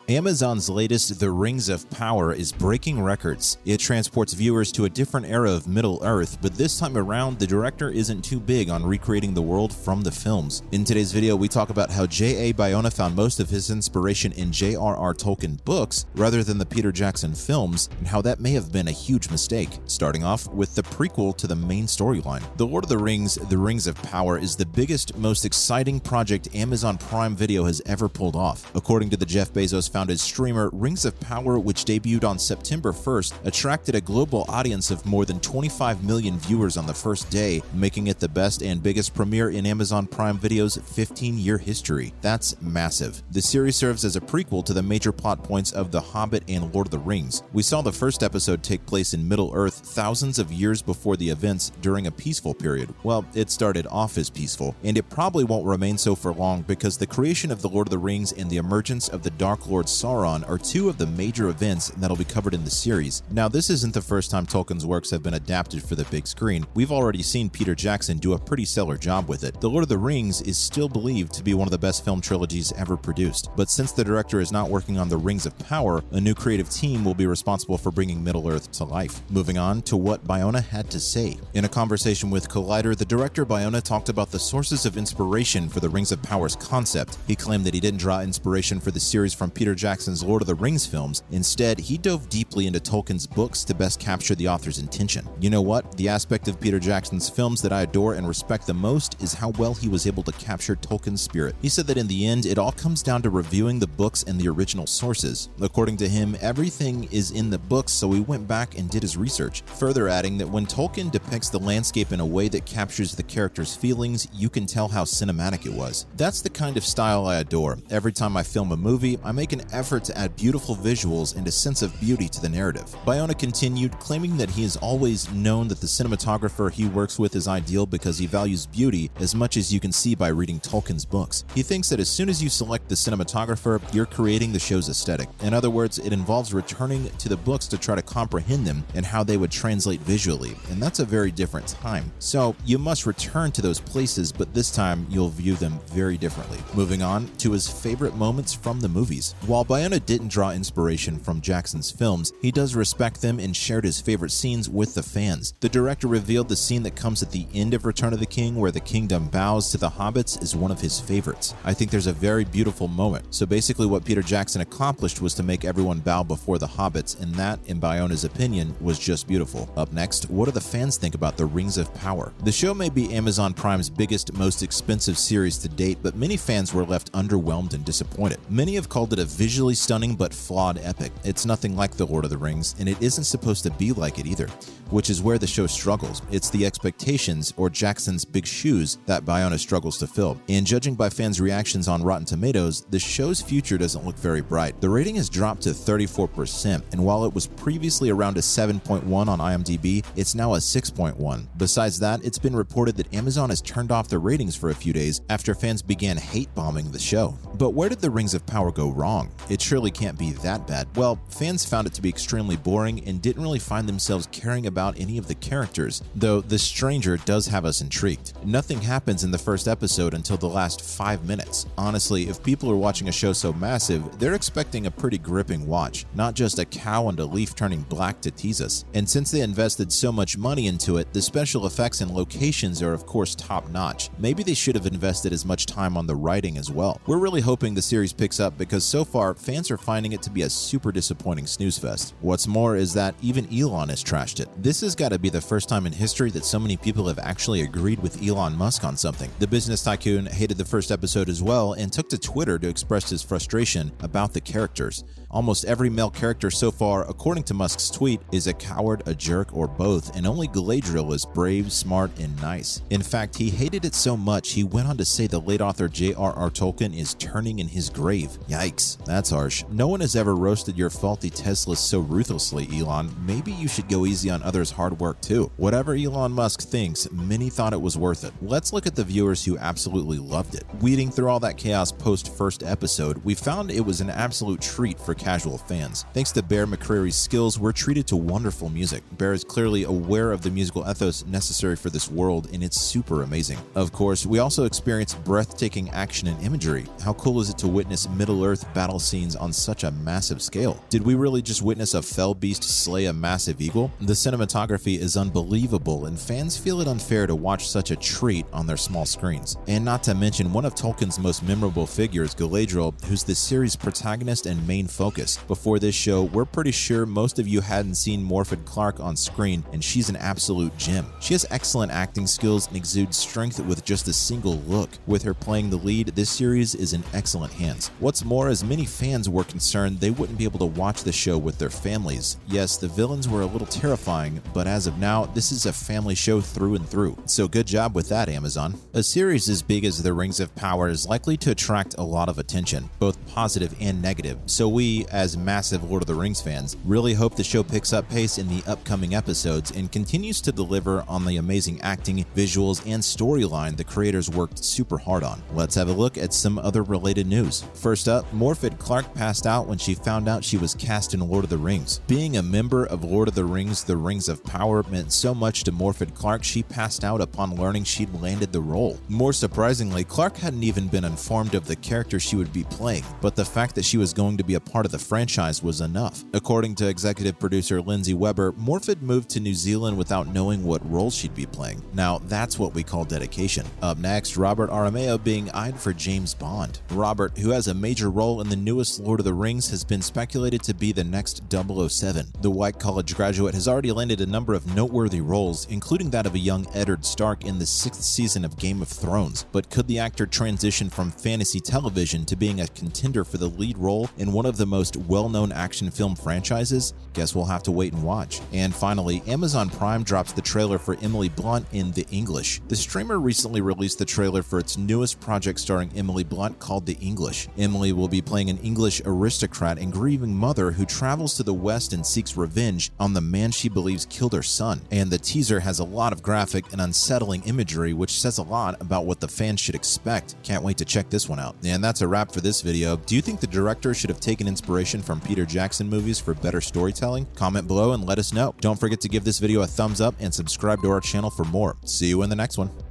Amazon's latest The Rings of Power is breaking records. It transports viewers to a different era of Middle-earth, but this time around, the director isn't too big on recreating the world from the films. In today's video, we talk about how J.A. Bayona found most of his inspiration in J.R.R. Tolkien books rather than the Peter Jackson films, and how that may have been a huge mistake. Starting off with the prequel to the main storyline. The Lord of the Rings, The Rings of Power is the biggest, most exciting project Amazon Prime Video has ever pulled off. According to the Jeff Bezos-founded streamer, Rings of Power, which debuted on September 1st, attracted a global audience of more than 25 million viewers on the first day, making it the best and biggest premiere in Amazon Prime Video's 15-year history. That's massive. The series serves as a prequel to the major plot points of The Hobbit and Lord of the Rings. We saw the first episode take place in Middle-earth thousands of years before the events during a peaceful period. Well, it started off as peaceful, and it probably won't remain so for long because the creation of the Lord of the Rings and the emergence of the Dark Lord Sauron are two of the major events that'll be covered in the series. Now, this isn't the first time Tolkien's works have been adapted for the big screen. We've already seen Peter Jackson do a pretty stellar job with it. The Lord of the Rings is still believed to be one of the best film trilogies ever produced, but since the director is not working on the Rings of Power, a new creative team will be responsible for bringing Middle-earth to life. Moving on to what Bayona had to say. In a conversation with Collider, the director Bayona talked about the sources of inspiration for the Rings of Power's concept. He claimed that he didn't draw inspiration for the series from Peter Jackson's Lord of the Rings films. Instead, he dove deeply into Tolkien's books to best capture the author's intention. You know what? The aspect of Peter Jackson's films that I adore and respect the most is how well he was able to capture Tolkien's spirit. He said that in the end, it all comes down to reviewing the books and the original sources. According to him, everything is in the books, so he went back and did his research, further adding that when Tolkien depicts the landscape in a way that captures the character's feelings, you can tell how cinematic it was. That's the kind of style I adore. Every time I film a movie, I make an effort to add beautiful visuals and a sense of beauty to the narrative. Bayona continued, claiming that he has always known that the cinematographer he works with is ideal because he values beauty as much as you can see by reading Tolkien's books. He thinks that as soon as you select the cinematographer, you're creating the show's aesthetic. In other words, it involves returning to the books to try to comprehend them and how they would translate visually, and that's a very different time. So you must return to those places, but this time you'll view them very differently. Moving on to his favorite moments from the movies. While Bayona didn't draw inspiration from Jackson's films, he does respect them and shared his favorite scenes with the fans. The director revealed the scene that comes at the end of Return of the King where the kingdom bows to the hobbits is one of his favorites. I think there's a very beautiful moment. So basically what Peter Jackson accomplished was to make everyone bow before the hobbits, and that, in Bayona's opinion, was just beautiful. Up next, what do the fans think about The Rings of Power? The show may be Amazon Prime's biggest, most expensive series to date, but many fans were left underwhelmed and disappointed. Many have called it a visually stunning but flawed epic. It's nothing like The Lord of the Rings, and it isn't supposed to be like it either, which is where the show struggles. It's the expectations, or Jackson's big shoes, that Bayona struggles to fill. And judging by fans' reactions on Rotten Tomatoes, the show's future doesn't look very bright. The rating has dropped to 34%, and while it was previously around a 7.1 on IMDb, it's now a 6.1. Besides that, it's been reported that Amazon has turned off the ratings for a few days after fans began hate-bombing the show. But where did The Rings of Power go wrong? It surely can't be that bad. Well, fans found it to be extremely boring and didn't really find themselves caring about any of the characters, though the stranger does have us intrigued. Nothing happens in the first episode until the last 5 minutes. Honestly, if people are watching a show so massive, they're expecting a pretty gripping watch, not just a cow and a leaf turning black to tease us. And since they invested so much money into it, the special effects and locations are of course top-notch. Maybe they should have invested as much time on the writing as well. We're really hoping the series picks up because so far, fans are finding it to be a super disappointing snooze fest. What's more is that even Elon has trashed it. This has got to be the first time in history that so many people have actually agreed with Elon Musk on something. The business tycoon hated the first episode as well and took to Twitter to express his frustration about the characters. Almost every male character so far, according to Musk's tweet, is a coward, a jerk, or both, and only Galadriel is brave, smart, and nice. In fact, he hated it so much he went on to say the late author J.R.R. Tolkien is turning in his grave. Yikes, that's harsh. No one has ever roasted your faulty Teslas so ruthlessly, Elon. Maybe you should go easy on others' hard work too. Whatever Elon Musk thinks, many thought it was worth it. Let's look at the viewers who absolutely loved it. Weeding through all that chaos post first episode, we found it was an absolute treat for casual fans. Thanks to Bear McCreary's skills, we're treated to wonderful music. Bear is clearly aware of the musical ethos necessary for this world, and it's super amazing. Of course, we also experienced breathtaking action and imagery. How cool is it to witness Middle-earth battle battle scenes on such a massive scale. Did we really just witness a fell beast slay a massive eagle? The cinematography is unbelievable, and fans feel it unfair to watch such a treat on their small screens. And not to mention one of Tolkien's most memorable figures, Galadriel, who's the series' protagonist and main focus. Before this show, we're pretty sure most of you hadn't seen Morfydd Clark on screen, and she's an absolute gem. She has excellent acting skills and exudes strength with just a single look. With her playing the lead, this series is in excellent hands. What's more, as many fans were concerned they wouldn't be able to watch the show with their families. Yes, the villains were a little terrifying, but as of now, this is a family show through and through. So good job with that, Amazon. A series as big as The Rings of Power is likely to attract a lot of attention, both positive and negative. So we, as massive Lord of the Rings fans, really hope the show picks up pace in the upcoming episodes and continues to deliver on the amazing acting, visuals, and storyline the creators worked super hard on. Let's have a look at some other related news. First up, Morfydd Clark passed out when she found out she was cast in Lord of the Rings. Being a member of Lord of the Rings, The Rings of Power meant so much to Morfydd Clark, she passed out upon learning she'd landed the role. More surprisingly, Clark hadn't even been informed of the character she would be playing, but the fact that she was going to be a part of the franchise was enough. According to executive producer Lindsay Weber, Morfydd moved to New Zealand without knowing what role she'd be playing. Now, that's what we call dedication. Up next, Robert Aramayo being eyed for James Bond. Robert, who has a major role in the newest Lord of the Rings, has been speculated to be the next 007. The white college graduate has already landed a number of noteworthy roles, including that of a young Eddard Stark in the 6th season of Game of Thrones. But could the actor transition from fantasy television to being a contender for the lead role in one of the most well-known action film franchises? Guess we'll have to wait and watch. And finally, Amazon Prime drops the trailer for Emily Blunt in The English. The streamer recently released the trailer for its newest project starring Emily Blunt called The English. Emily will be playing an English aristocrat and grieving mother who travels to the West and seeks revenge on the man she believes killed her son. And the teaser has a lot of graphic and unsettling imagery, which says a lot about what the fans should expect. Can't wait to check this one out. And that's a wrap for this video. Do you think the director should have taken inspiration from Peter Jackson movies for better storytelling? Comment below and let us know. Don't forget to give this video a thumbs up and subscribe to our channel for more. See you in the next one.